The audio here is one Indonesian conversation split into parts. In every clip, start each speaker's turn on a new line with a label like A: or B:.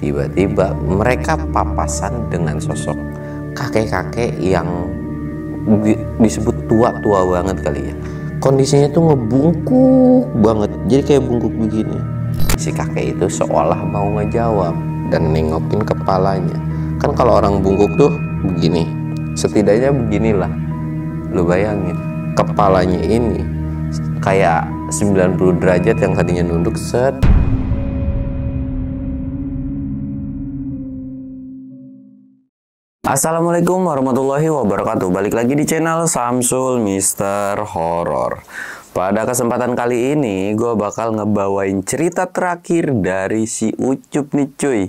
A: tiba-tiba mereka papasan dengan sosok kakek-kakek yang disebut tua-tua banget kali ya. Kondisinya tuh ngebungkuk banget, jadi kayak bungkuk begini. Si kakek itu seolah mau ngejawab dan nengokin kepalanya. Kan kalau orang bungkuk tuh begini, setidaknya beginilah. Lu bayangin, kepalanya ini kayak 90 derajat yang tadinya nunduk set. Assalamualaikum warahmatullahi wabarakatuh. Balik lagi di channel Samsul Mister Horror. Pada kesempatan kali ini gue bakal ngebawain cerita terakhir dari si Ucup nih cuy.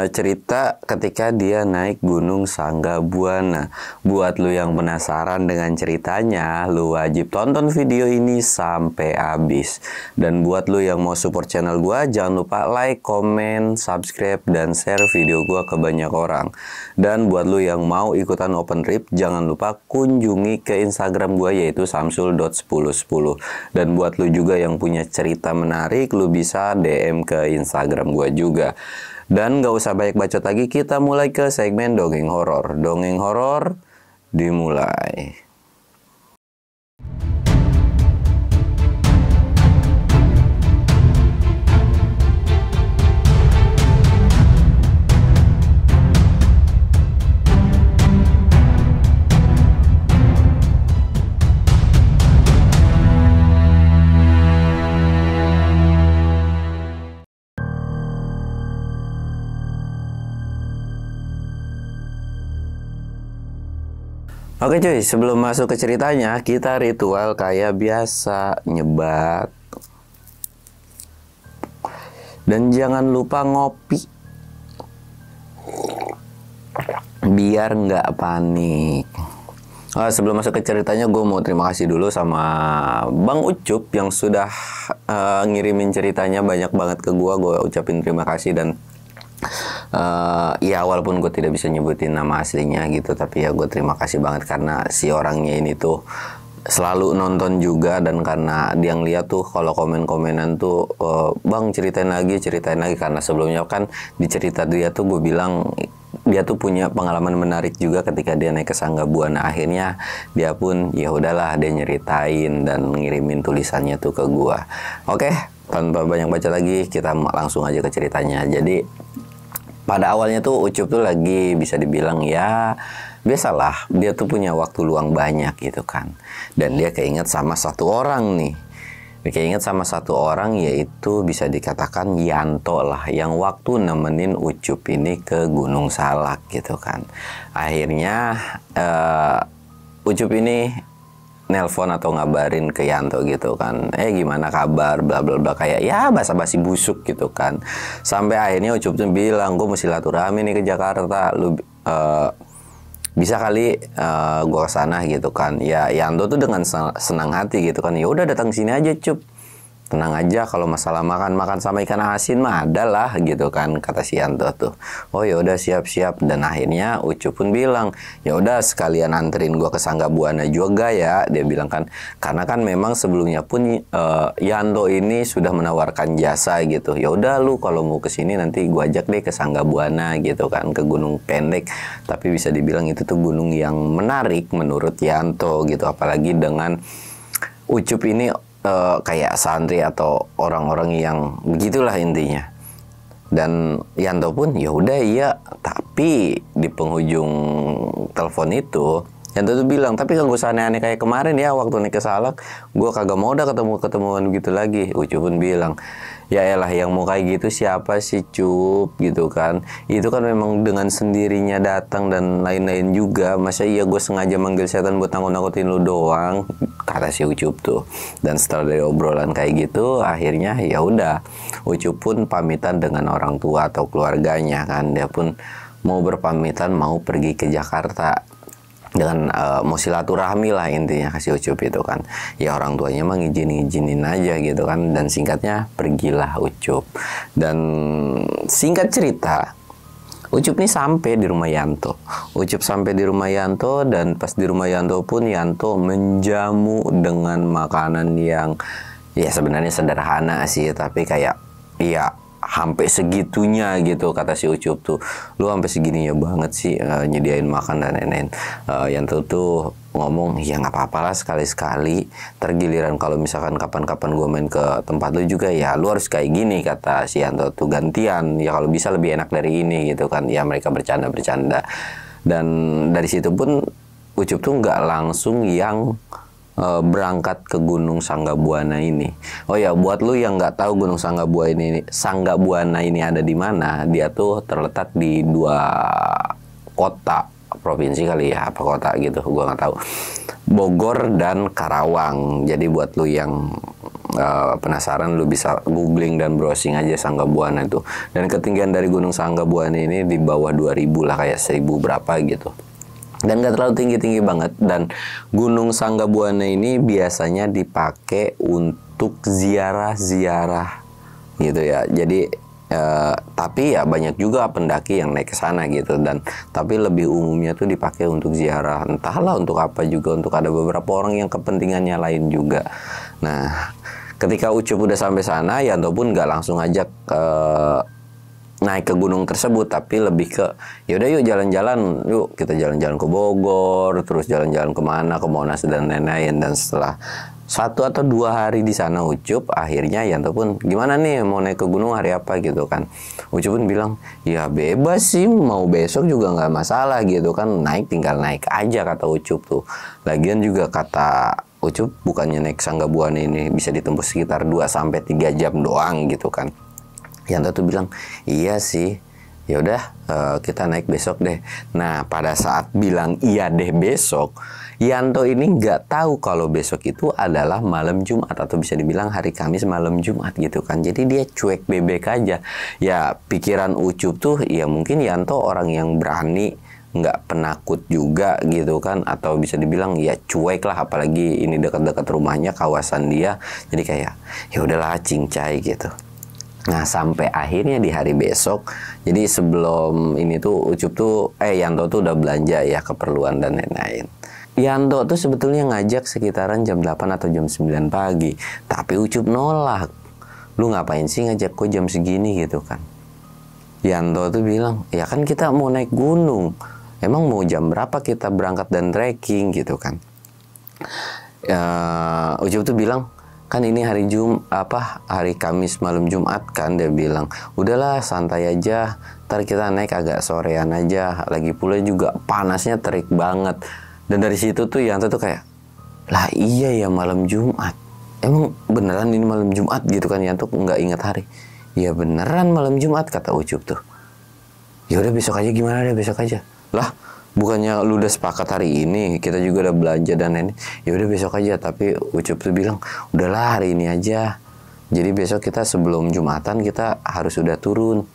A: Cerita ketika dia naik Gunung Sanggabuana. Buat lu yang penasaran dengan ceritanya, lu wajib tonton video ini sampai habis. Dan buat lu yang mau support channel gue, jangan lupa like, comment, subscribe, dan share video gue ke banyak orang. Dan buat lu yang mau ikutan open trip, jangan lupa kunjungi ke Instagram gue yaitu samsul.1010. Dan buat lu juga yang punya cerita menarik, lu bisa DM ke Instagram gue juga. Dan gak usah banyak bacot lagi, kita mulai ke segmen dongeng horor. Dongeng horor dimulai. Oke cuy, sebelum masuk ke ceritanya, kita ritual kayak biasa, nyebat. Dan jangan lupa ngopi, biar nggak panik. Sebelum masuk ke ceritanya, gue mau terima kasih dulu sama Bang Ucup yang sudah ngirimin ceritanya banyak banget ke gue. Gue ucapin terima kasih dan ya walaupun gue tidak bisa nyebutin nama aslinya gitu, tapi ya gue terima kasih banget karena si orangnya ini tuh selalu nonton juga. Dan karena dia ngeliat tuh kalau komen-komenan tuh bang ceritain lagi karena sebelumnya kan di cerita dia tuh gue bilang dia tuh punya pengalaman menarik juga ketika dia naik ke Sanggabuana. Akhirnya dia pun ya udahlah dia nyeritain dan ngirimin tulisannya tuh ke gue. Oke, tanpa banyak baca lagi kita langsung aja ke ceritanya. Jadi pada awalnya tuh Ucup tuh lagi bisa dibilang ya biasalah, dia tuh punya waktu luang banyak gitu kan. Dan dia keinget sama satu orang nih. Dia keinget sama satu orang yaitu bisa dikatakan Yanto lah, yang waktu nemenin Ucup ini ke Gunung Salak gitu kan. Akhirnya Ucup ini nelpon atau ngabarin ke Yanto gitu kan, gimana kabar bla bla bla, kayak ya basa-basi busuk gitu kan. Sampai akhirnya Ucup tuh bilang, gue mesti silaturahmi nih ke Jakarta, lu bisa kali gue kesana gitu kan. Ya Yanto tuh dengan senang hati gitu kan, ya udah datang sini aja Cup, tenang aja, kalau masalah makan sama ikan asin mah ada lah gitu kan, kata si Yanto tuh. Oh ya udah siap-siap. Dan akhirnya Ucup pun bilang, ya udah sekalian anterin gua ke Sanggabuana juga ya, dia bilang kan. Karena kan memang sebelumnya pun Yanto ini sudah menawarkan jasa gitu. Ya udah lu kalau mau ke sini nanti gua ajak deh ke Sanggabuana gitu kan, ke Gunung Pendek. Tapi bisa dibilang itu tuh gunung yang menarik menurut Yanto gitu, apalagi dengan Ucup ini kayak santri atau orang-orang yang begitulah intinya. Dan Yanto pun ya udah iya, tapi di penghujung telepon itu Yanto tuh bilang, tapi kagak usah aneh-aneh kayak kemarin ya waktu naik ke Salak, gue kagak mau udah ketemuan gitu lagi. Ucup pun bilang, ya elah yang mau kayak gitu siapa sih Cup gitu kan. Itu kan memang dengan sendirinya datang dan lain-lain juga. Masa iya gue sengaja manggil setan buat nakut-nakutin lu doang, kata si Ucup tuh. Dan setelah dari obrolan kayak gitu, akhirnya ya udah Ucup pun pamitan dengan orang tua atau keluarganya kan. Dia pun mau berpamitan mau pergi ke Jakarta dengan mau silaturahmi lah intinya, kasih Ucup itu kan. Ya orang tuanya mah ngizinin aja gitu kan. Dan singkatnya pergilah Ucup. Dan singkat cerita, Ucup nih sampai di rumah Yanto. Ucup sampai di rumah Yanto, dan pas di rumah Yanto pun Yanto menjamu dengan makanan yang ya sebenarnya sederhana sih, tapi kayak ya sampai segitunya gitu, kata si Ucup tuh. Lu sampai segininya banget sih nyediain makan dan lain-lain. Yanto tuh ngomong, ya nggak apa-apa lah sekali-sekali. Tergiliran kalau misalkan kapan-kapan gue main ke tempat lu juga, ya lu harus kayak gini, kata si Yanto tuh. Gantian, ya kalau bisa lebih enak dari ini gitu kan. Ya mereka bercanda-bercanda. Dan dari situ pun Ucup tuh nggak langsung yang berangkat ke Gunung Sanggabuana ini. Oh ya, buat lu yang nggak tahu Gunung Sanggabuana ini ada di mana, dia tuh terletak di 2 kota provinsi kali ya, apa kota gitu, gua nggak tahu. Bogor dan Karawang. Jadi buat lu yang penasaran, lu bisa googling dan browsing aja Sanggabuana itu. Dan ketinggian dari Gunung Sanggabuana ini di bawah 2000 lah, kayak 1000 berapa gitu. Dan gak terlalu tinggi-tinggi banget. Dan Gunung Sanggabuana ini biasanya dipakai untuk ziarah-ziarah gitu ya. Jadi tapi ya banyak juga pendaki yang naik ke sana gitu. Dan tapi lebih umumnya tuh dipakai untuk ziarah, entahlah untuk apa juga, untuk ada beberapa orang yang kepentingannya lain juga. Nah, ketika Ucup udah sampai sana, Yanto pun nggak langsung ajak naik ke gunung tersebut, tapi lebih ke yaudah yuk jalan-jalan, yuk kita jalan-jalan ke Bogor, terus jalan-jalan kemana, ke Monas dan lain-lain. Dan setelah 1 atau 2 hari di sana Ucup, akhirnya Yanto pun, gimana nih mau naik ke gunung hari apa gitu kan. Ucup pun bilang, ya bebas sih, mau besok juga nggak masalah gitu kan, naik tinggal naik aja, kata Ucup tuh. Lagian juga kata Ucup, bukannya naik Sanggabuana ini bisa ditempuh sekitar 2-3 jam doang gitu kan. Yanto tuh bilang, iya sih, yaudah kita naik besok deh. Nah, pada saat bilang iya deh besok, Yanto ini nggak tahu kalau besok itu adalah malam Jumat, atau bisa dibilang hari Kamis malam Jumat gitu kan. Jadi dia cuek bebek aja. Ya pikiran Ucup tuh, ya mungkin Yanto orang yang berani, nggak penakut juga gitu kan, atau bisa dibilang ya cuek lah, apalagi ini dekat-dekat rumahnya, kawasan dia. Jadi kayak ya udahlah cincai gitu. Nah, sampai akhirnya di hari besok, jadi sebelum ini tuh Ucup tuh Yanto tuh udah belanja ya, keperluan dan lain-lain. Yanto tuh sebetulnya ngajak sekitaran jam 8 atau jam 9 pagi, tapi Ucup nolak. Lu ngapain sih ngajak gue jam segini gitu kan. Yanto tuh bilang, ya kan kita mau naik gunung, emang mau jam berapa kita berangkat dan trekking gitu kan. Ucup tuh bilang, kan ini hari hari Kamis malam Jumat kan, dia bilang, udahlah santai aja, ntar kita naik agak sorean aja, lagi pula juga panasnya terik banget. Dan dari situ tuh Yanto tuh kayak, lah iya ya malam Jumat, emang beneran ini malam Jumat gitu kan. Yanto nggak ingat hari. Ya beneran malam Jumat, kata Ucup tuh. Ya udah besok aja, gimana deh besok aja. Lah, bukannya lu udah sepakat hari ini, kita juga udah belanja dan ini. Ya udah besok aja, tapi Ucup tuh bilang, udahlah hari ini aja. Jadi besok kita sebelum Jumatan kita harus udah turun.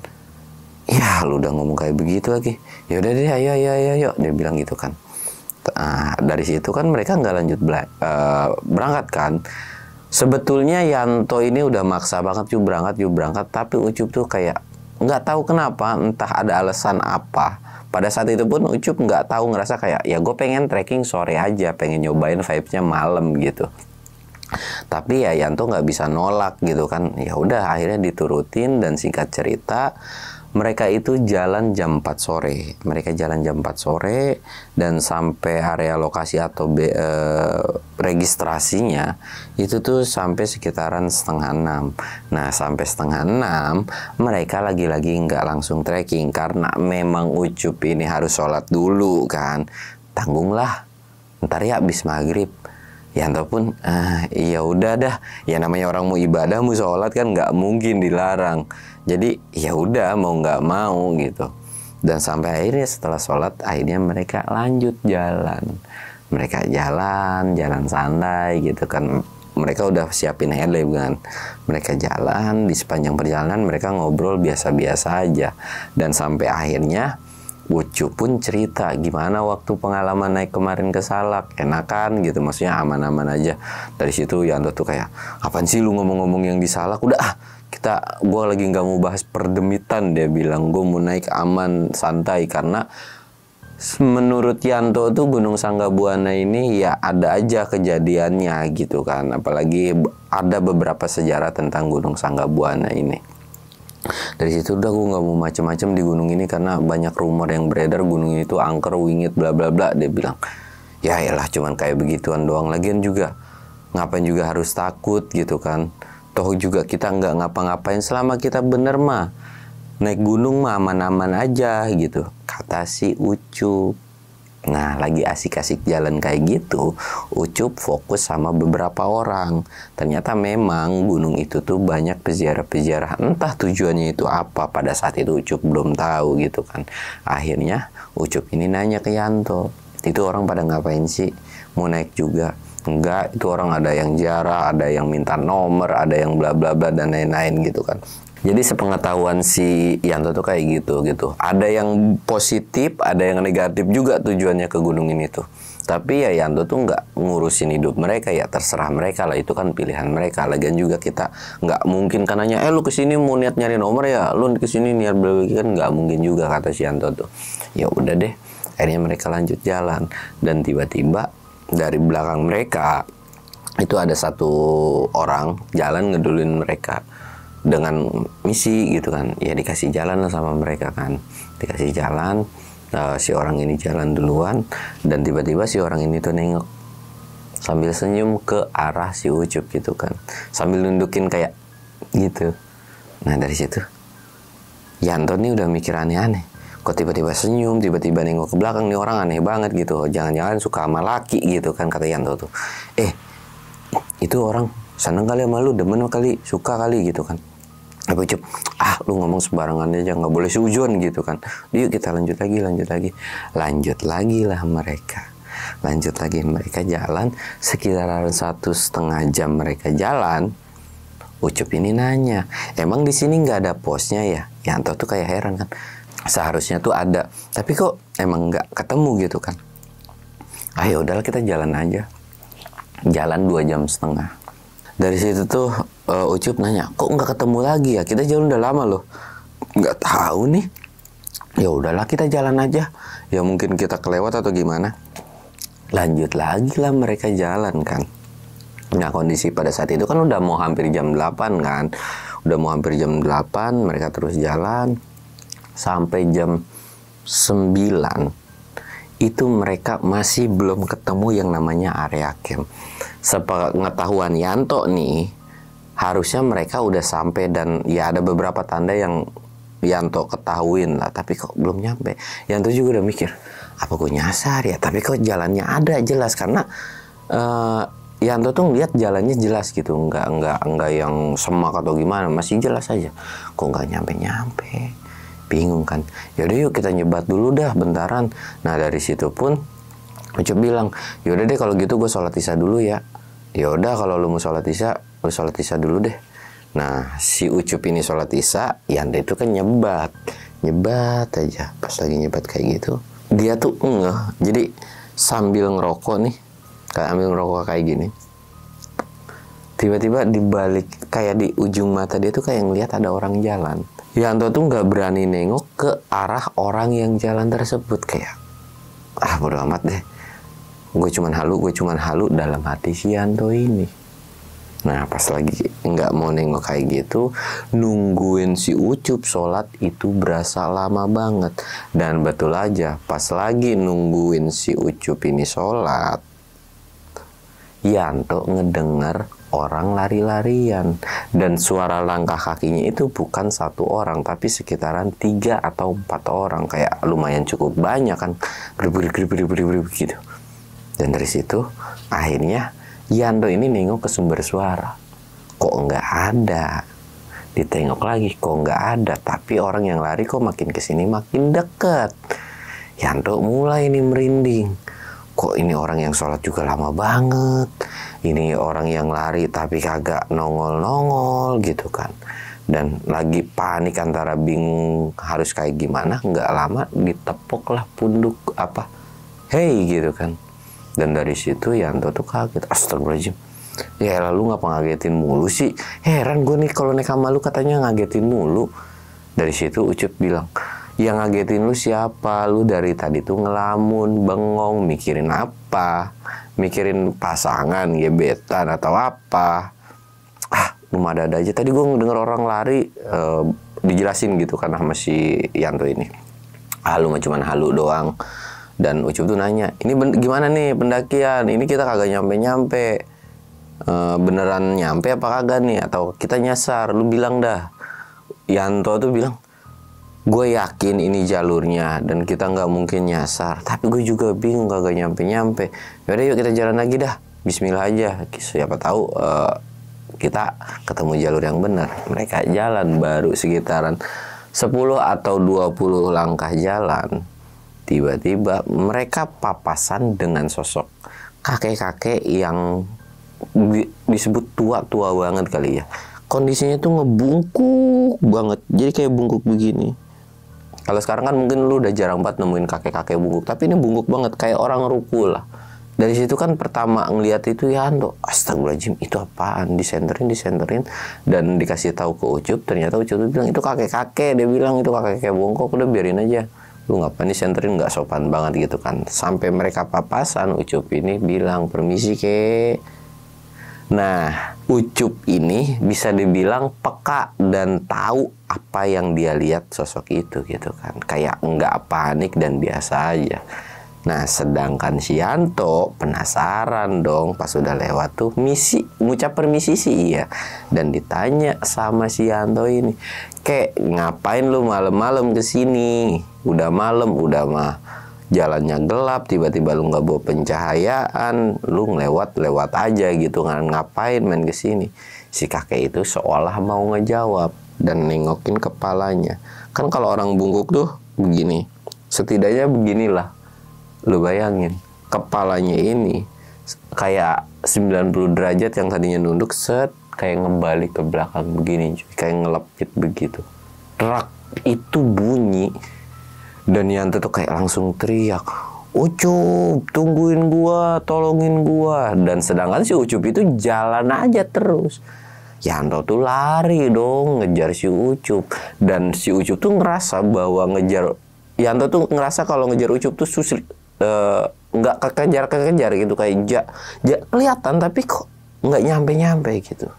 A: Ya lu udah ngomong kayak begitu lagi. Ya udah deh, ayo, dia bilang gitu kan. Nah, dari situ kan mereka nggak lanjut berangkat kan. Sebetulnya Yanto ini udah maksa banget, yuk berangkat, tapi Ucup tuh kayak nggak tahu kenapa, entah ada alasan apa. Pada saat itu pun Ucup nggak tahu, ngerasa kayak ya gue pengen trekking sore aja, pengen nyobain vibes-nya malam gitu. Tapi ya Yanto nggak bisa nolak gitu kan. Ya udah akhirnya diturutin, dan singkat cerita mereka itu jalan jam 4 sore. Mereka jalan jam 4 sore dan sampai area lokasi atau registrasinya itu tuh sampai sekitaran 5:30. Nah, sampai 5:30 mereka lagi-lagi nggak langsung trekking karena memang Ucup ini harus sholat dulu kan. Tanggunglah, ntar ya abis maghrib. Yanto pun ya udah dah, ya namanya orang mau ibadah mau sholat kan nggak mungkin dilarang. Jadi ya udah mau nggak mau gitu. Dan sampai akhirnya setelah sholat akhirnya mereka lanjut jalan. Mereka jalan santai gitu kan. Mereka udah siapin helm kan. Mereka jalan, di sepanjang perjalanan mereka ngobrol biasa-biasa aja. Dan sampai akhirnya Ucup pun cerita gimana waktu pengalaman naik kemarin ke Salak, enakan gitu, maksudnya aman-aman aja. Dari situ Yanto tuh kayak, apaan sih lu ngomong-ngomong yang di Salak, udah gue lagi nggak mau bahas perdemitan, dia bilang, gue mau naik aman santai. Karena menurut Yanto tuh Gunung Sanggabuana ini ya ada aja kejadiannya gitu kan, apalagi ada beberapa sejarah tentang Gunung Sanggabuana ini. Dari situ udah gue nggak mau macem-macem di gunung ini karena banyak rumor yang beredar gunung ini tuh angker, wingit, bla bla bla. Dia bilang, ya elah cuman kayak begituan doang. Lagian juga ngapain juga harus takut gitu kan. Toh juga kita nggak ngapa-ngapain selama kita bener mah. Naik gunung mah aman-aman aja gitu, kata si Ucup. Nah, lagi asik-asik jalan kayak gitu, Ucup fokus sama beberapa orang. Ternyata memang gunung itu tuh banyak peziarah-peziarah. Entah tujuannya itu apa, pada saat itu Ucup belum tahu gitu kan. Akhirnya Ucup ini nanya ke Yanto, itu orang pada ngapain sih? Mau naik juga? Enggak, itu orang ada yang ziarah, ada yang minta nomor, ada yang bla bla bla dan lain-lain gitu kan. Jadi sepengetahuan si Yanto tuh kayak gitu. Ada yang positif, ada yang negatif juga tujuannya ke gunung ini tuh. Tapi ya Yanto tuh nggak ngurusin hidup mereka, ya terserah mereka lah, itu kan pilihan mereka. Lagian juga kita nggak mungkin kan nanya, lu kesini mau niat nyari nomor ya, lu kesini niat berbagi, kan nggak mungkin juga, kata si Yanto tuh. Ya udah deh, akhirnya mereka lanjut jalan dan tiba-tiba dari belakang mereka itu ada satu orang jalan ngeduluin mereka dengan misi gitu kan, ya dikasih jalan sama mereka kan, dikasih jalan. Si orang ini jalan duluan dan tiba-tiba si orang ini tuh nengok sambil senyum ke arah si Ucup gitu kan, sambil nundukin kayak gitu. Nah dari situ Yanto nih udah mikir aneh-aneh, kok tiba-tiba senyum, tiba-tiba nengok ke belakang, nih orang aneh banget gitu, jangan-jangan suka sama laki gitu kan, kata Yanto tuh. Itu orang seneng kali sama lu, demen kali, suka kali gitu kan. Tapi Ucup, lu ngomong sembarangan aja, nggak boleh seujon gitu kan. Yuk kita lanjut lagi lah mereka. Lanjut lagi mereka jalan sekitaran 1,5 jam mereka jalan. Ucup ini nanya, emang di sini nggak ada posnya ya? Yanto tuh kayak heran kan, seharusnya tuh ada, tapi kok emang nggak ketemu gitu kan. Ayo udahlah kita jalan aja. Jalan 2,5 jam. Dari situ tuh Ucup nanya, kok nggak ketemu lagi ya? Kita jalan udah lama loh. Nggak tahu nih. Ya udahlah kita jalan aja. Ya mungkin kita kelewat atau gimana. Lanjut lagi lah mereka jalan kan. Nah kondisi pada saat itu kan udah mau hampir jam 8 kan. Udah mau hampir jam 8 mereka terus jalan. Sampai jam 9 itu mereka masih belum ketemu yang namanya area camp. Sepengetahuan Yanto nih, harusnya mereka udah sampai dan ya ada beberapa tanda yang Yanto ketahuin lah, tapi kok belum nyampe. Yanto juga udah mikir, apa gue nyasar ya? Tapi kok jalannya ada jelas, karena Yanto tuh ngeliat jalannya jelas gitu, nggak yang semak atau gimana, masih jelas aja. Kok nggak nyampe? Bingung kan? Yaudah yuk kita nyebat dulu dah bentaran. Nah dari situ pun Ucup bilang, yaudah deh kalau gitu gue sholat isya dulu ya. Yaudah kalau lu mau sholat isya, lu sholat isya dulu deh. Nah si Ucup ini sholat isya, Yanto itu kan nyebat aja. Pas lagi nyebat kayak gitu, dia tuh jadi sambil ngerokok nih, kayak gini. Tiba-tiba di balik, kayak di ujung mata dia tuh kayak ngeliat ada orang jalan. Yanto tuh nggak berani nengok ke arah orang yang jalan tersebut, kayak bodo amat deh. Gue cuman halu dalam hati si Yanto ini. Nah pas lagi nggak mau nengok kayak gitu, nungguin si Ucup sholat itu berasa lama banget. Dan betul aja, pas lagi nungguin si Ucup ini sholat, Yanto ngedengar orang lari-larian. Dan suara langkah kakinya itu bukan satu orang, tapi sekitaran 3 atau 4 orang. Kayak lumayan cukup banyak kan, gerib gitu. Dan dari situ akhirnya Yanto ini nengok ke sumber suara, kok nggak ada. Ditengok lagi, kok nggak ada. Tapi orang yang lari kok makin kesini makin deket. Yanto mulai ini merinding, kok ini orang yang sholat juga lama banget, ini orang yang lari tapi kagak nongol gitu kan. Dan lagi panik antara bingung harus kayak gimana. Nggak lama ditepok lah punduk hey gitu kan. Dan dari situ Yanto tuh kaget, astagfirullahaladzim, ya lalu ngapa ngagetin mulu sih, heran gue nih kalau naik sama lu katanya ngagetin mulu. Dari situ Ucup bilang, yang ngagetin lu siapa? Lu dari tadi tuh ngelamun, bengong, mikirin apa? Mikirin pasangan, gebetan atau apa? Lu ada aja. Tadi gue ngedenger orang lari, dijelasin gitu kan sama si Yanto ini. Halu mah cuman halu doang. Dan Ucup tuh nanya, ini gimana nih pendakian? Ini kita kagak nyampe-nyampe. Beneran nyampe apa kagak nih? Atau kita nyasar? Lu bilang dah. Yanto tuh bilang, gue yakin ini jalurnya dan kita nggak mungkin nyasar. Tapi gue juga bingung kagak nyampe-nyampe. Yaudah yuk kita jalan lagi dah. Bismillah aja. Siapa tahu kita ketemu jalur yang benar. Mereka jalan baru sekitaran 10 atau 20 langkah jalan. Tiba-tiba mereka papasan dengan sosok kakek-kakek yang disebut tua-tua banget kali ya. Kondisinya tuh ngebungkuk banget. Jadi kayak bungkuk begini. Kalau sekarang kan mungkin lu udah jarang banget nemuin kakek-kakek bungkuk. Tapi ini bungkuk banget. Kayak orang ruku lah. Dari situ kan pertama ngeliat itu ya Ando. Astagfirullahaladzim, itu apaan? Disenterin. Dan dikasih tahu ke Ucup. Ternyata Ucup tuh bilang, itu kakek-kakek. Dia bilang itu kakek-kakek bungkuk. Udah biarin aja. Lu ngapain disenterin, nggak sopan banget gitu kan. Sampai mereka papasan, Ucup ini bilang, permisi kek. Nah, Ucup ini bisa dibilang peka dan tahu apa yang dia lihat sosok itu gitu kan. Kayak nggak panik dan biasa aja. Nah, sedangkan si Yanto penasaran dong pas udah lewat tuh ngucap permisi sih iya. Dan ditanya sama si Yanto ini, "Kek, ngapain lu malam-malam kesini? Udah malam, udah mah jalannya gelap, tiba-tiba lu nggak bawa pencahayaan, lu lewat aja gitu kan, ngapain main kesini?" Si kakek itu seolah mau ngejawab dan nengokin kepalanya. Kan kalau orang bungkuk tuh begini, setidaknya beginilah. Lu bayangin, kepalanya ini kayak 90 derajat yang tadinya nunduk, kayak ngebalik ke belakang begini, kayak ngelepit begitu. Rak, itu bunyi. Dan Yanto tuh kayak langsung teriak, "Ucup, tungguin gua, tolongin gua." Dan sedangkan si Ucup itu jalan aja terus. Yanto tuh lari dong ngejar si Ucup. Dan si Ucup tuh ngerasa bahwa Yanto tuh ngerasa kalau ngejar Ucup tuh nggak kekejar gitu, kayak kelihatan tapi kok nggak nyampe gitu,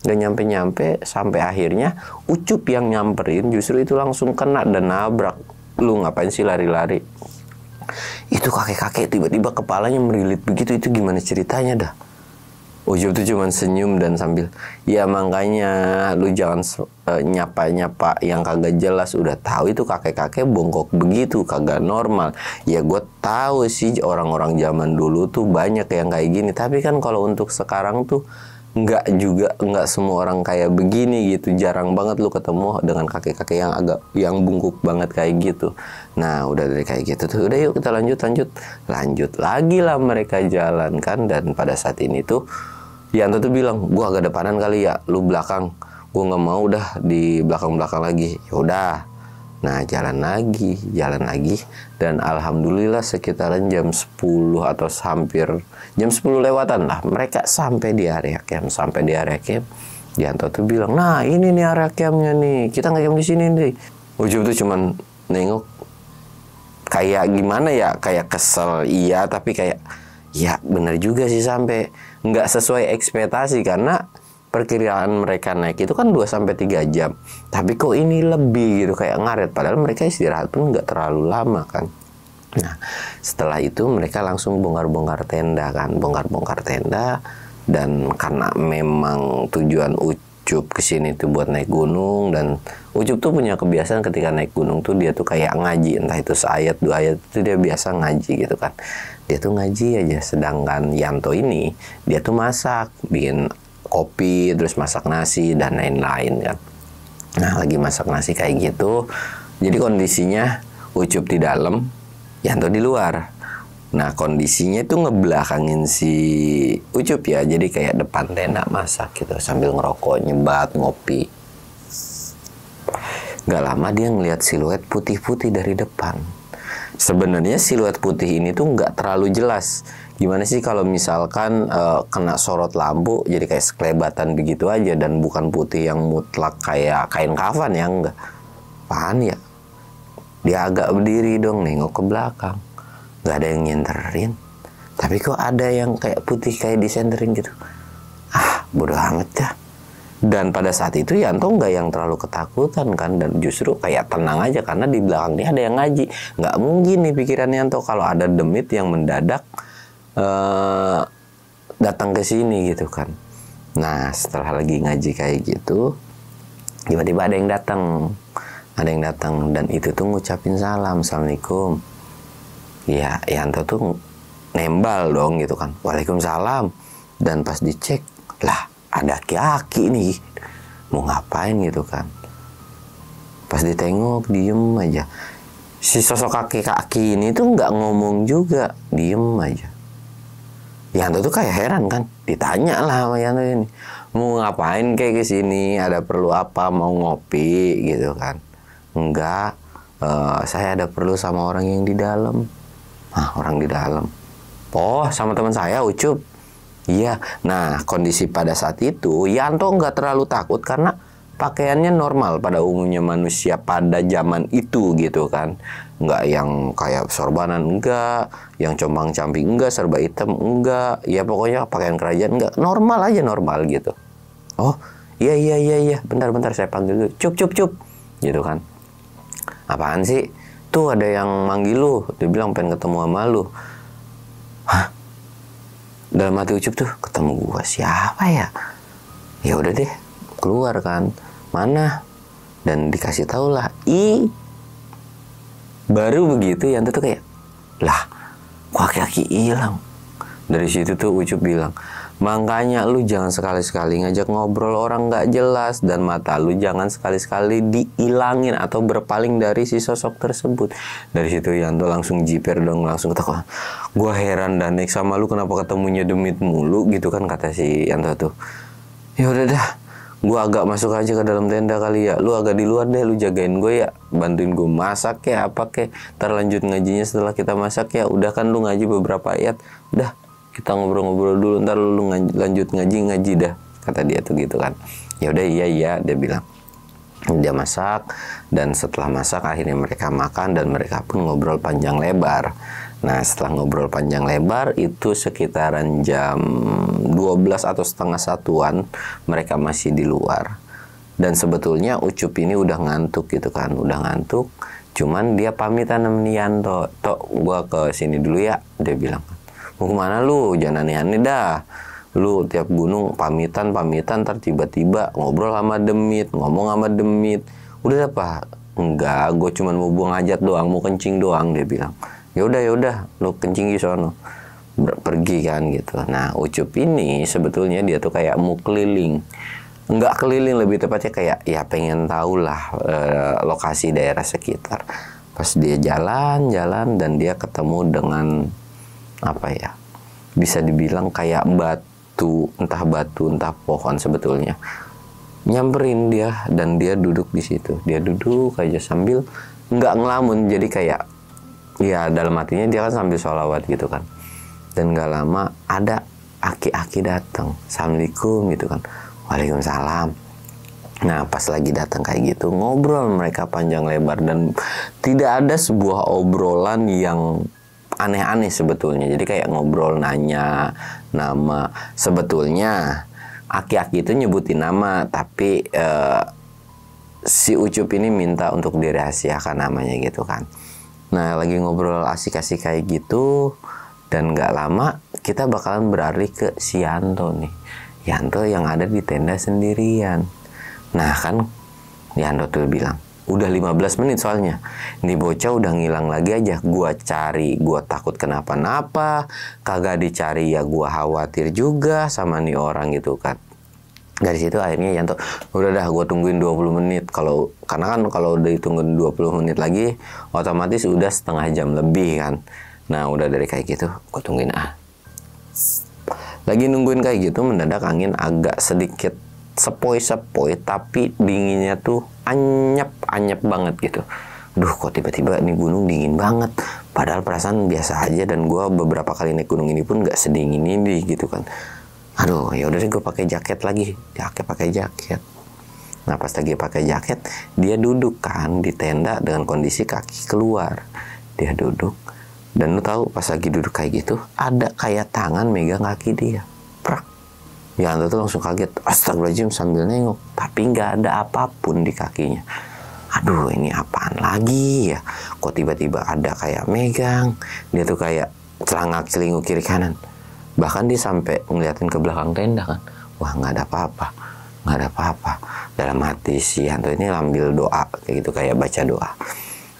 A: nggak nyampe sampai akhirnya Ucup yang nyamperin justru itu langsung kena dan nabrak. Lu ngapain sih lari-lari? Itu kakek-kakek tiba-tiba kepalanya merilit begitu, itu gimana ceritanya dah? Ucup tuh cuman senyum dan sambil, ya makanya lu jangan nyapa-nyapa yang kagak jelas. Udah tahu itu kakek-kakek bongkok begitu, kagak normal. Ya gue tahu sih orang-orang zaman dulu tuh banyak yang kayak gini. Tapi kan kalau untuk sekarang tuh nggak semua orang kayak begini gitu. Jarang banget lu ketemu dengan kakek-kakek yang bungkuk banget kayak gitu. Nah udah dari kayak gitu tuh, udah yuk kita lanjut lagi lah mereka jalan kan. Dan pada saat ini tuh Yanto tuh bilang, gua agak depanan kali ya, lu belakang. Gua nggak mau dah di belakang lagi. Yaudah. Nah jalan lagi. Dan alhamdulillah sekitaran jam 10 atau hampir jam 10 lewatan lah, mereka sampai di area camp. Yanto tuh bilang, nah ini nih area campnya nih, kita nge-camp di sini nih. Ucup tuh cuman nengok, kayak gimana ya, kayak kesel iya, tapi kayak ya bener juga sih, sampai nggak sesuai ekspektasi. Karena perkiraan mereka naik itu kan 2-3 jam, tapi kok ini lebih gitu, kayak ngaret, padahal mereka istirahat pun nggak terlalu lama kan. Nah setelah itu mereka langsung bongkar tenda. Dan karena memang tujuan Ucup kesini tuh buat naik gunung, dan Ucup tuh punya kebiasaan ketika naik gunung tuh dia tuh kayak ngaji, entah itu seayat 2 ayat itu dia biasa ngaji gitu kan. Dia tuh ngaji aja. Sedangkan Yanto ini dia tuh masak, bikin kopi, terus masak nasi dan lain-lain kan. Nah lagi masak nasi kayak gitu, jadi kondisinya Ucup di dalam, Yanto di luar. Nah kondisinya tuh ngebelakangin si Ucup ya, jadi kayak depan tenda masak gitu sambil ngerokok, nyebat, ngopi. Gak lama dia ngeliat siluet putih-putih dari depan. Sebenarnya siluet putih ini tuh nggak terlalu jelas. Gimana sih kalau misalkan kena sorot lampu jadi kayak sekelebatan begitu aja, dan bukan putih yang mutlak kayak kain kafan ya, enggak. Apaan ya? Dia agak berdiri dong, nengok ke belakang. Gak ada yang nyenterin, tapi kok ada yang kayak putih kayak disenterin gitu. Bodo amat ya. Dan pada saat itu Yanto nggak yang terlalu ketakutan kan, dan justru kayak tenang aja karena di belakang dia ada yang ngaji. Nggak mungkin nih pikiran Yanto kalau ada demit yang mendadak datang ke sini gitu kan. Nah setelah lagi ngaji kayak gitu, tiba-tiba ada yang datang dan itu tuh ngucapin salam, assalamualaikum. Ya Yanto tuh nembal dong gitu kan, waalaikumsalam. Dan pas dicek, lah ada aki-aki nih, mau ngapain gitu kan. Pas ditengok, diem aja. Si sosok aki-aki ini tuh nggak ngomong juga, diem aja. Yanto tuh kayak heran kan, ditanya lah sama Yanto ini, mau ngapain kayak kesini, ada perlu apa, mau ngopi gitu kan. Enggak, saya ada perlu sama orang yang di dalam. Ah, orang di dalam. Oh, sama teman saya Ucup. Iya, nah kondisi pada saat itu Yanto nggak terlalu takut karena pakaiannya normal pada umumnya manusia pada zaman itu gitu kan. Nggak yang kayak sorbanan, enggak, yang compang-camping enggak, serba hitam enggak, ya pokoknya pakaian kerajaan enggak, normal aja, normal gitu. Oh, iya, bentar saya panggil dulu, cup, gitu kan. Apaan sih? Tuh ada yang manggil lu, dia bilang pengen ketemu sama lu. Hah? Dalam hati Ucup tuh, ketemu gua siapa ya? Ya udah deh, keluar kan. Mana? Dan dikasih tau lah, baru begitu Yanto tuh kayak, lah, kok aki-aki hilang? Dari situ tuh Ucup bilang, makanya lu jangan sekali-sekali ngajak ngobrol orang gak jelas, dan mata lu jangan sekali-sekali diilangin atau berpaling dari si sosok tersebut. Dari situ Yanto langsung jiper dong, langsung ketawa, gua heran dan Nek sama lu kenapa ketemunya demit mulu gitu kan, kata si Yanto tuh. Ya udah dah, gua agak masuk aja ke dalam tenda kali ya, lu agak di luar deh, lu jagain gue ya, bantuin gue masak ya apa kek, ntar lanjut ngajinya setelah kita masak ya. Udah kan lu ngaji beberapa ayat, udah kita ngobrol-ngobrol dulu, ntar lu lanjut ngaji dah, kata dia tuh gitu kan. Ya udah, iya dia bilang. Dia masak, dan setelah masak akhirnya mereka makan dan mereka pun ngobrol panjang lebar. Nah setelah ngobrol panjang lebar itu sekitaran jam 12 atau setengah satuan, mereka masih di luar. Dan sebetulnya Ucup ini udah ngantuk gitu kan, udah ngantuk. Cuman dia pamitan sama Yanto, Tok gua ke sini dulu ya, dia bilang. Mau kemana lu? Jangan aneh-aneh dah. Lu tiap gunung pamitan, ntar tiba-tiba ngobrol sama demit, ngomong sama demit. Udah apa? Enggak, gue cuma mau buang hajat doang, mau kencing doang, dia bilang. Ya udah, lu kencing di sono. Pergi kan gitu. Nah, Ucup ini sebetulnya dia tuh kayak mau keliling. Enggak keliling, lebih tepatnya kayak ya pengen tahu lah lokasi daerah sekitar. Pas dia jalan dan dia ketemu dengan apa ya? Bisa dibilang kayak entah pohon sebetulnya. Nyamperin dia dan dia duduk di situ. Dia duduk aja sambil nggak ngelamun, jadi kayak ya dalam hatinya dia kan sambil sholawat gitu kan. Dan nggak lama ada aki-aki datang, assalamualaikum gitu kan, waalaikumsalam. Nah pas lagi datang kayak gitu ngobrol mereka panjang lebar dan tidak ada sebuah obrolan yang aneh-aneh sebetulnya. Jadi kayak ngobrol, nanya nama. Sebetulnya aki-aki itu nyebutin nama, tapi si Ucup ini minta untuk dirahasiakan namanya gitu kan. Nah lagi ngobrol asik-asik kayak gitu, dan gak lama kita bakalan beralih ke si Yanto nih. Yanto yang ada di tenda sendirian. Nah kan Yanto tuh bilang, udah 15 menit soalnya. Ini bocah udah ngilang lagi aja. Gua cari, gua takut kenapa-napa. Kagak dicari ya gua khawatir juga sama nih orang gitu kan. Dari situ akhirnya Yanto, udah dah gua tungguin 20 menit. Karena kan kalau udah ditungguin 20 menit lagi, otomatis udah setengah jam lebih kan. Nah udah dari kayak gitu, gua tungguin Lagi nungguin kayak gitu, mendadak angin agak sedikit sepoi-sepoi, tapi dinginnya tuh anyep banget gitu. Duh kok tiba-tiba nih gunung dingin banget, padahal perasaan biasa aja, dan gue beberapa kali naik gunung ini pun nggak sedingin ini gitu kan. Aduh ya udah deh gue pakai jaket lagi, pakai jaket. Nah pas lagi pakai jaket, dia duduk kan di tenda dengan kondisi kaki keluar. Dia duduk, dan lu tahu pas lagi duduk kayak gitu ada kayak tangan megang kaki dia, prak. Yanto tuh langsung kaget, astagfirullahaladzim, sambil nengok, tapi nggak ada apapun di kakinya. Aduh, ini apaan lagi ya? Kok tiba-tiba ada kayak megang? Dia tuh kayak celangak-celinguk kiri kanan. Bahkan dia sampai ngeliatin ke belakang tenda kan. Wah, nggak ada apa-apa, nggak ada apa-apa. Dalam hati si Yanto ini ambil doa, kayak gitu, kayak baca doa.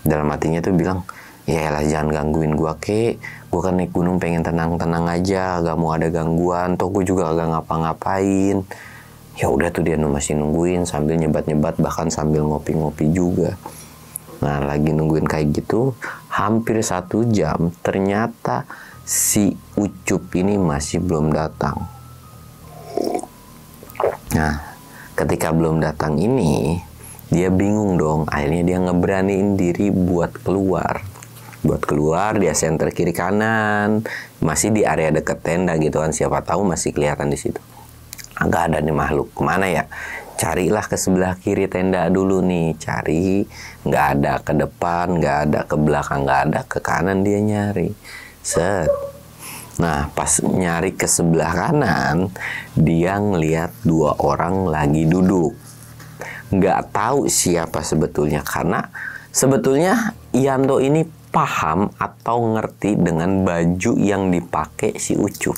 A: Dalam hatinya tuh bilang, ya elah, jangan gangguin gua kek. Gua kan naik gunung pengen tenang-tenang aja, gak mau ada gangguan. Toh gua juga gak ngapa-ngapain. Ya udah tuh dia masih nungguin sambil nyebat-nyebat, bahkan sambil ngopi-ngopi juga. Nah, lagi nungguin kayak gitu, hampir 1 jam, ternyata si Ucup ini masih belum datang. Nah, ketika belum datang ini, dia bingung dong. Akhirnya dia ngeberaniin diri buat keluar. Dia senter kiri kanan, masih di area deket tenda gitu kan, siapa tahu masih kelihatan di situ. Agak ada nih makhluk, kemana ya? Carilah ke sebelah kiri tenda dulu nih, cari, nggak ada ke depan, nggak ada ke belakang, nggak ada ke kanan, dia nyari. Set. Nah, pas nyari ke sebelah kanan, dia ngeliat 2 orang lagi duduk. Nggak tahu siapa sebetulnya, karena sebetulnya Yanto ini paham atau ngerti dengan baju yang dipakai si Ucup.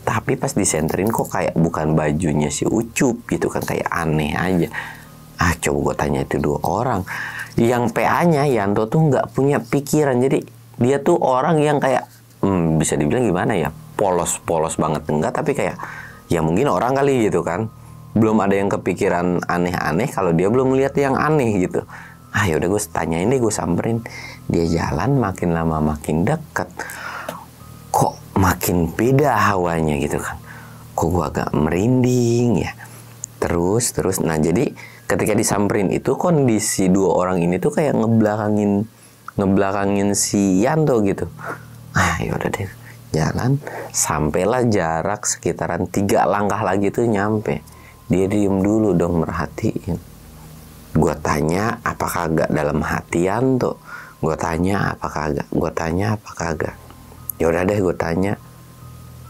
A: Tapi pas disenterin kok kayak bukan bajunya si Ucup gitu kan, kayak aneh aja. Coba gue tanya itu 2 orang. Yang PA-nya Yanto tuh nggak punya pikiran. Jadi dia tuh orang yang kayak bisa dibilang gimana ya, polos banget enggak, tapi kayak ya mungkin orang kali gitu kan. Belum ada yang kepikiran aneh-aneh kalau dia belum lihat yang aneh gitu. Ya udah gue tanyain deh, gue samperin. Dia jalan makin lama makin dekat. Kok makin beda hawanya gitu kan. Kok gue agak merinding ya. Terus nah jadi ketika disamperin itu kondisi 2 orang ini tuh kayak ngebelakangin si Yanto gitu. Ya udah deh, jalan sampailah jarak sekitaran 3 langkah lagi tuh nyampe. Dia diem dulu dong, merhatiin. Gue tanya apakah agak dalam hati Yanto. Gue tanya apakah agak. Ya udah deh, gue tanya.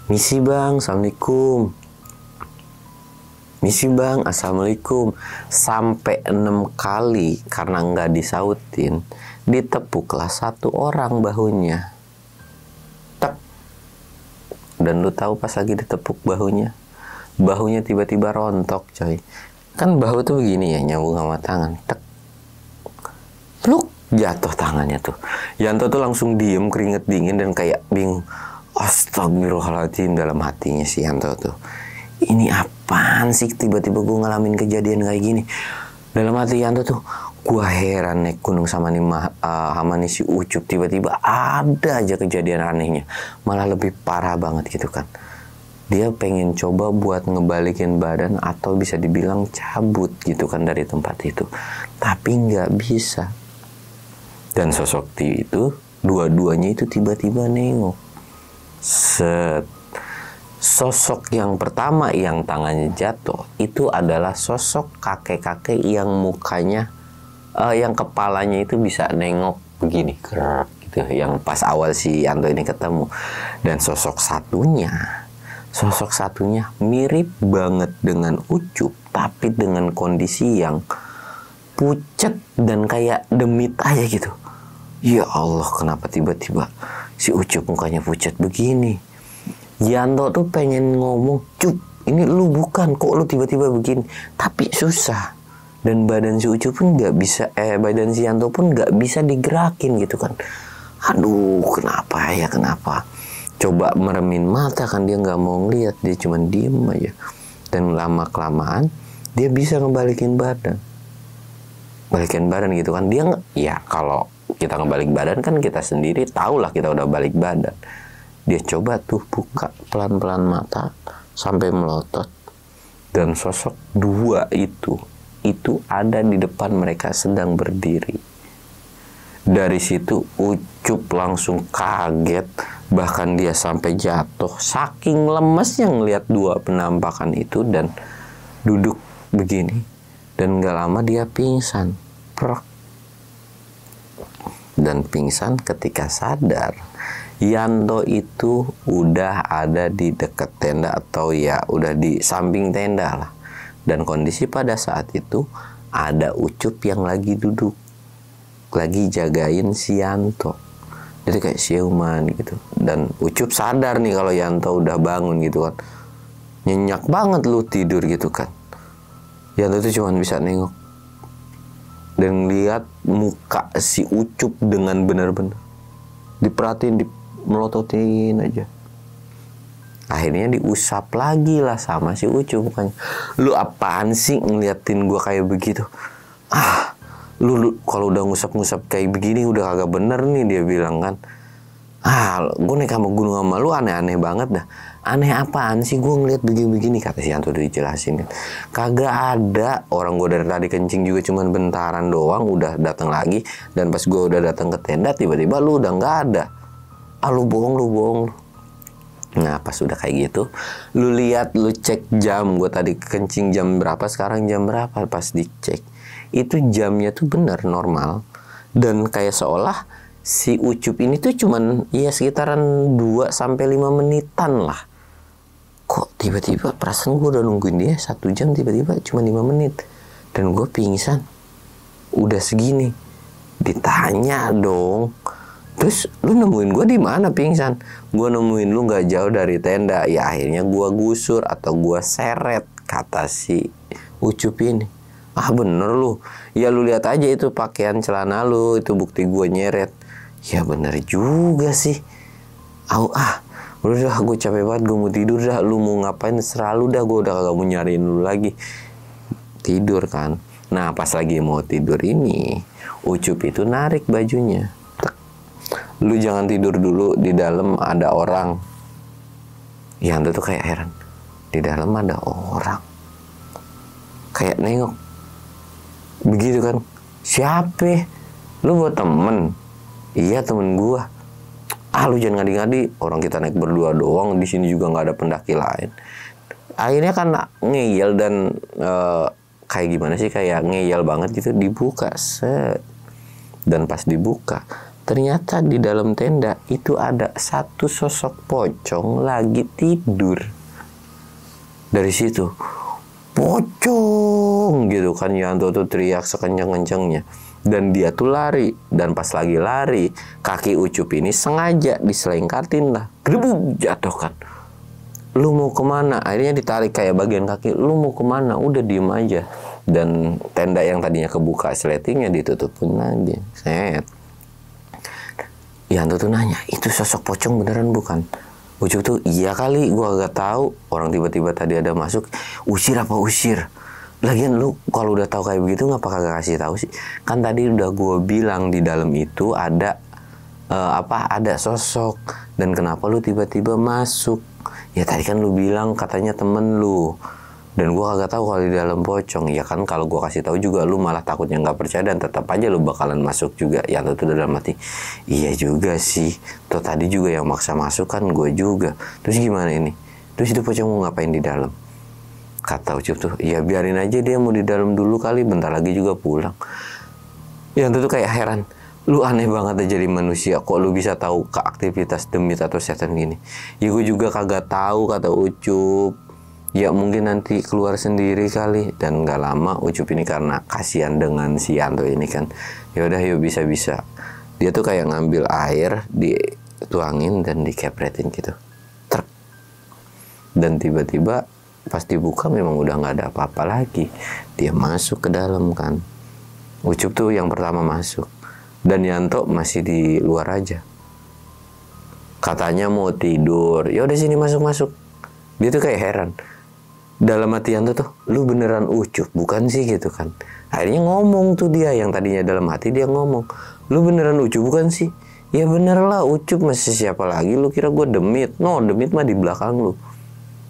A: Misi bang, assalamualaikum. Misi bang, assalamualaikum. Sampai 6 kali karena nggak disautin, ditepuklah 1 orang bahunya. Tek. Dan lu tahu pas lagi ditepuk bahunya tiba-tiba rontok, coy. Kan bahu tuh begini ya, nyambung sama tangan. Tek. Pluk, jatuh tangannya tuh. Yanto tuh langsung diem, keringet dingin dan kayak bingung. Astagfirullahaladzim, dalam hatinya si Yanto tuh. Ini apaan sih tiba-tiba gue ngalamin kejadian kayak gini. Dalam hati Yanto tuh, gue heran naik gunung sama nih si Ucup, tiba-tiba ada aja kejadian anehnya. Malah lebih parah banget gitu kan. Dia pengen coba buat ngebalikin badan atau bisa dibilang cabut gitu kan dari tempat itu. Tapi nggak bisa. Dan sosok itu, dua-duanya itu tiba-tiba nengok. Set. Sosok yang pertama yang tangannya jatuh, itu adalah sosok kakek-kakek yang mukanya, yang kepalanya itu bisa nengok begini. Gitu, yang pas awal si Yanto ini ketemu. Dan sosok satunya mirip banget dengan Ucup, tapi dengan kondisi yang pucat dan kayak demit aja gitu. Ya Allah, kenapa tiba-tiba si Ucup mukanya pucat begini? Yanto tuh pengen ngomong, Cup, ini lu bukan, kok lu tiba-tiba begini? Tapi susah. Dan badan si Ucup pun nggak bisa, badan si Yanto pun nggak bisa digerakin gitu kan. Aduh, kenapa? Coba meremin mata kan, dia nggak mau ngeliat, dia cuma diem aja. Dan lama-kelamaan dia bisa ngebalikin badan gitu kan. Dia ya kalau kita ngebalik badan kan kita sendiri tahulah kita udah balik badan. Dia coba tuh buka pelan-pelan mata sampai melotot, dan sosok 2 itu ada di depan mereka sedang berdiri. Dari situ Ucup langsung kaget, bahkan dia sampai jatuh saking lemesnya ngelihat 2 penampakan itu dan duduk begini. Dan gak lama dia pingsan. Dan pingsan ketika sadar Yanto itu udah ada di dekat tenda atau ya udah di samping tenda lah. Dan kondisi pada saat itu ada Ucup yang lagi duduk, lagi jagain si Yanto. Jadi kayak siuman gitu. Dan Ucup sadar nih kalau Yanto udah bangun gitu kan. Nyenyak banget lu tidur gitu kan. Yanto tuh cuma bisa nengok dan lihat muka si Ucup dengan benar-benar diperhatiin, melototin aja. Akhirnya diusap lagi lah sama si Ucup mukanya. Lu apaan sih ngeliatin gua kayak begitu? Lu kalau udah ngusap-ngusap kayak begini udah kagak bener nih, dia bilang kan. Gue naik sama gunung sama lu aneh-aneh banget dah. Aneh apaan sih, gue ngeliat begini-begini, kata si Yanto udah dijelasin kan. Kagak ada, orang gue dari tadi kencing juga cuman bentaran doang, udah datang lagi. Dan pas gue udah datang ke tenda tiba-tiba lu udah nggak ada. Lu bohong. Nah pas udah kayak gitu, lu lihat, lu cek jam, gue tadi kencing jam berapa, sekarang jam berapa, pas dicek itu jamnya tuh bener normal. Dan kayak seolah si Ucup ini tuh cuman ya sekitaran 2-5 menitan lah. Kok tiba-tiba perasaan gue udah nungguin dia 1 jam, tiba-tiba cuma 5 menit. Dan gue pingsan. Udah segini. Ditanya dong. Terus lu nemuin gue di mana pingsan? Gue nemuin lu nggak jauh dari tenda. Ya akhirnya gue gusur atau gue seret, kata si Ucup ini. Bener lu. Ya lu lihat aja itu pakaian celana lu, itu bukti gue nyeret. Ya bener juga sih. Udah gue capek banget, gue mau tidur dah. Lu mau ngapain serah lu dah, gue udah kagak mau nyariin lu lagi. Tidur kan. Nah pas lagi mau tidur ini, Ucup itu narik bajunya. Lu jangan tidur dulu, di dalam ada orang. Yanto tuh kayak heran, di dalam ada orang. Kayak nengok begitu kan. Siapa? Lu buat temen? Iya temen gua. Lu jangan ngadi-ngadi, orang kita naik berdua doang, di sini juga nggak ada pendaki lain. Akhirnya kan ngeyel dan kayak gimana sih, kayak ngeyel banget gitu, dibuka set. Dan pas dibuka ternyata di dalam tenda itu ada satu sosok pocong lagi tidur. Dari situ pocong gitu kan, Yanto tuh teriak sekencang-kencangnya. Dan dia tuh lari. Dan pas lagi lari, kaki Ucup ini sengaja diselengkatin lah. Gedebuk, jatuh kan. Lu mau kemana? Akhirnya ditarik kayak bagian kaki. Lu mau kemana? Udah diem aja. Dan tenda yang tadinya kebuka sletingnya ditutupin lagi. Set. Yanto tuh nanya, itu sosok pocong beneran bukan? Ucup tuh, iya kali, gua agak tahu. Orang tiba-tiba tadi ada masuk. Usir apa usir? Lagian lu kalau udah tahu kayak begitu ngapa kagak kasih tahu sih? Kan tadi udah gue bilang di dalam itu ada ada sosok. Dan kenapa lu tiba-tiba masuk? Ya tadi kan lu bilang katanya temen lu. Dan gue kagak tahu kalau di dalam pocong. Ya kan kalau gue kasih tahu juga lu malah takutnya nggak percaya dan tetap aja lu bakalan masuk juga. Ya tuh dalam hati, iya juga sih. Tuh tadi juga yang maksa masuk kan gue juga. Terus gimana ini? Terus itu pocong mau ngapain di dalam? Kata Ucup tuh, ya biarin aja dia mau di dalam dulu kali, bentar lagi juga pulang. Yang tuh kayak heran, lu aneh banget aja jadi manusia, kok lu bisa tahu ke aktivitas demit atau setan gini? Ya gue juga kagak tahu, kata Ucup. Ya mungkin nanti keluar sendiri kali. Dan gak lama Ucup ini karena kasihan dengan si Yanto ini kan, ya udah yuk bisa-bisa. Dia tuh kayak ngambil air, dituangin dan dikepretin gitu. Truk. Dan tiba-tiba pas dibuka memang udah nggak ada apa-apa lagi. Dia masuk ke dalam kan. Ucup tuh yang pertama masuk. Dan Yanto masih di luar aja. Katanya mau tidur. Ya udah sini masuk-masuk. Dia tuh kayak heran. Dalam hati Yanto tuh, lu beneran Ucup bukan sih gitu kan. Akhirnya ngomong tuh dia, yang tadinya dalam hati dia ngomong, lu beneran Ucup bukan sih? Ya bener lah Ucup, masih siapa lagi? Lu kira gue demit? No, demit mah di belakang lu.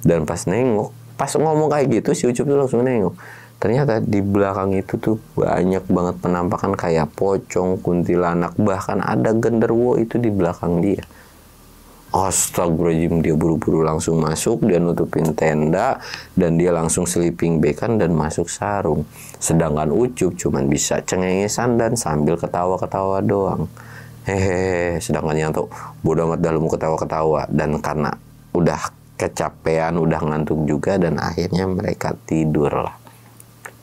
A: Dan pas nengok, pas ngomong kayak gitu si Ucup tuh langsung nengok. Ternyata di belakang itu tuh banyak banget penampakan kayak pocong, kuntilanak, bahkan ada genderuwo itu di belakang dia. Astagfirullahaladzim, dia buru-buru langsung masuk, dia nutupin tenda, dan dia langsung sleeping bagan dan masuk sarung. Sedangkan Ucup cuman bisa cengengesan dan sambil ketawa-ketawa doang. hehehe, sedangkan Yanto bodo amat dalam ketawa-ketawa. Dan karena udah kecapean, udah ngantuk juga, dan akhirnya mereka tidur lah.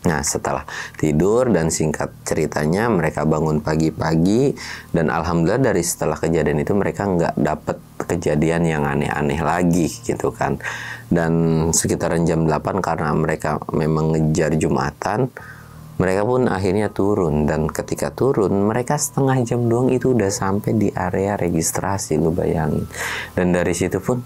A: Nah, setelah tidur dan singkat ceritanya mereka bangun pagi-pagi, dan alhamdulillah dari setelah kejadian itu mereka nggak dapet kejadian yang aneh-aneh lagi gitu kan. Dan sekitaran jam 8 karena mereka memang ngejar Jumatan, mereka pun akhirnya turun. Dan ketika turun mereka setengah jam doang itu udah sampai di area registrasi, lu bayangin. Dan dari situ pun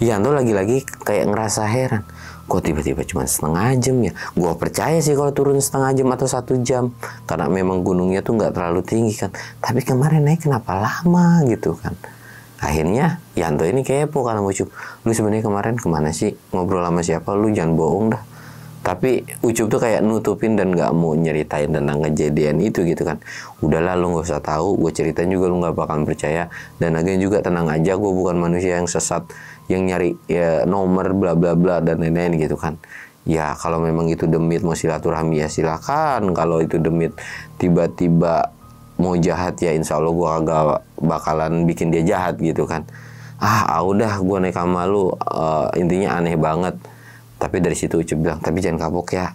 A: Yanto lagi-lagi kayak ngerasa heran, kok tiba-tiba cuma setengah jam ya. Gue percaya sih kalau turun setengah jam atau 1 jam, karena memang gunungnya tuh nggak terlalu tinggi kan. Tapi kemarin naik kenapa lama gitu kan. Akhirnya Yanto ini kepo karena Ucup, lu sebenarnya kemarin kemana sih, ngobrol sama siapa, lu jangan bohong dah. Tapi Ucup tuh kayak nutupin dan gak mau nyeritain tentang kejadian itu gitu kan. Udahlah, lu gak usah tahu, gue ceritain juga lu gak bakalan percaya. Dan lagian juga tenang aja, gue bukan manusia yang sesat, yang nyari ya nomor bla bla bla dan lain-lain gitu kan. Ya kalau memang itu demit mau silaturahmi ya silakan. Kalau itu demit tiba-tiba mau jahat ya insya Allah gue agak bakalan bikin dia jahat gitu kan. Udah gue naik sama lu, intinya aneh banget. Tapi dari situ Ucup bilang, tapi jangan kapok ya.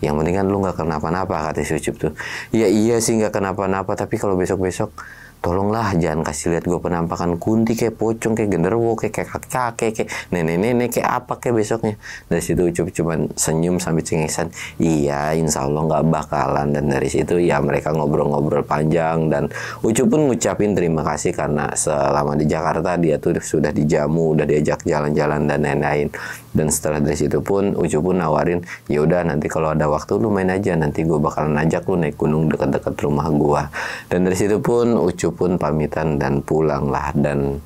A: Yang penting kan lu gak kenapa-napa, kata si Ucup tuh. Ya iya sih gak kenapa-napa, tapi kalau besok-besok tolonglah jangan kasih lihat gue penampakan kunti kayak pocong, kayak genderuwo, kayak kakek-kakek, kayak nenek-nenek, kayak apa kayak besoknya. Dari situ Ucup cuman senyum sambil cengisan, iya insya Allah nggak bakalan. Dan dari situ ya mereka ngobrol-ngobrol panjang, dan Ucup pun ngucapin terima kasih karena selama di Jakarta dia tuh sudah dijamu, udah diajak jalan-jalan dan lain-lain. Dan setelah dari situ pun Ucup pun nawarin, ya udah nanti kalau ada waktu lu main aja, nanti gue bakalan ajak lu naik gunung dekat-dekat rumah gue. Dan dari situ pun Ucup pun pamitan dan pulang lah. Dan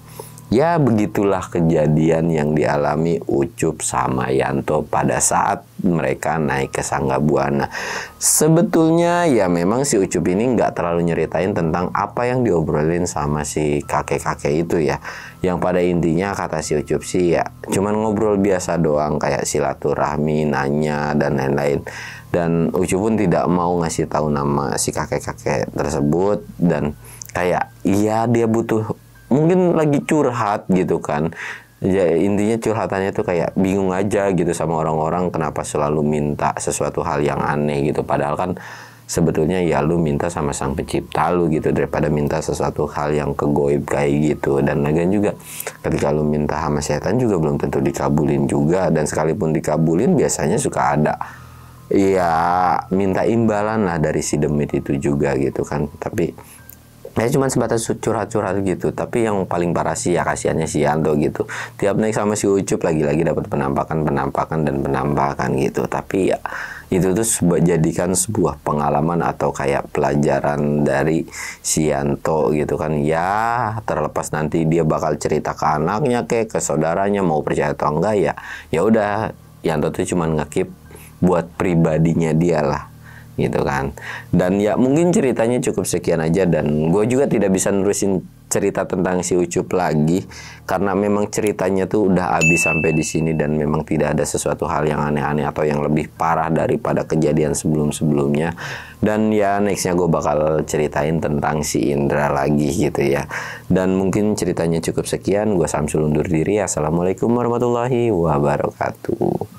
A: ya begitulah kejadian yang dialami Ucup sama Yanto pada saat mereka naik ke Sangga Buana. Sebetulnya ya memang si Ucup ini nggak terlalu nyeritain tentang apa yang diobrolin sama si kakek-kakek itu ya. Yang pada intinya kata si Ucup sih ya cuman ngobrol biasa doang, kayak silaturahmi, nanya dan lain-lain. Dan Ucup pun tidak mau ngasih tahu nama si kakek-kakek tersebut, dan kayak iya dia butuh, mungkin lagi curhat gitu kan. Ya, intinya curhatannya tuh kayak bingung aja gitu sama orang-orang kenapa selalu minta sesuatu hal yang aneh gitu. Padahal kan sebetulnya ya lu minta sama sang pencipta lu gitu, daripada minta sesuatu hal yang kegoib kayak gitu. Dan lagian juga ketika lu minta sama setan juga belum tentu dikabulin juga. Dan sekalipun dikabulin biasanya suka ada ya minta imbalan lah dari si demit itu juga gitu kan. Tapi ya cuma sebatas curhat-curhat gitu. Tapi yang paling parah sih ya kasihannya si Yanto gitu. Tiap naik sama si Ucup lagi-lagi dapat penampakan gitu. Tapi ya itu tuh jadikan sebuah pengalaman atau kayak pelajaran dari si Yanto gitu kan. Ya terlepas nanti dia bakal cerita ke anaknya ke saudaranya, mau percaya atau enggak ya. Ya udah, Yanto tuh cuma nge-keep buat pribadinya dia lah gitu kan. Dan ya mungkin ceritanya cukup sekian aja, dan gue juga tidak bisa nerusin cerita tentang si Ucup lagi karena memang ceritanya tuh udah habis sampai di sini, dan memang tidak ada sesuatu hal yang aneh-aneh atau yang lebih parah daripada kejadian sebelum-sebelumnya. Dan ya nextnya gue bakal ceritain tentang si Indra lagi gitu ya. Dan mungkin ceritanya cukup sekian. Gue Samsul undur diri. Assalamualaikum warahmatullahi wabarakatuh.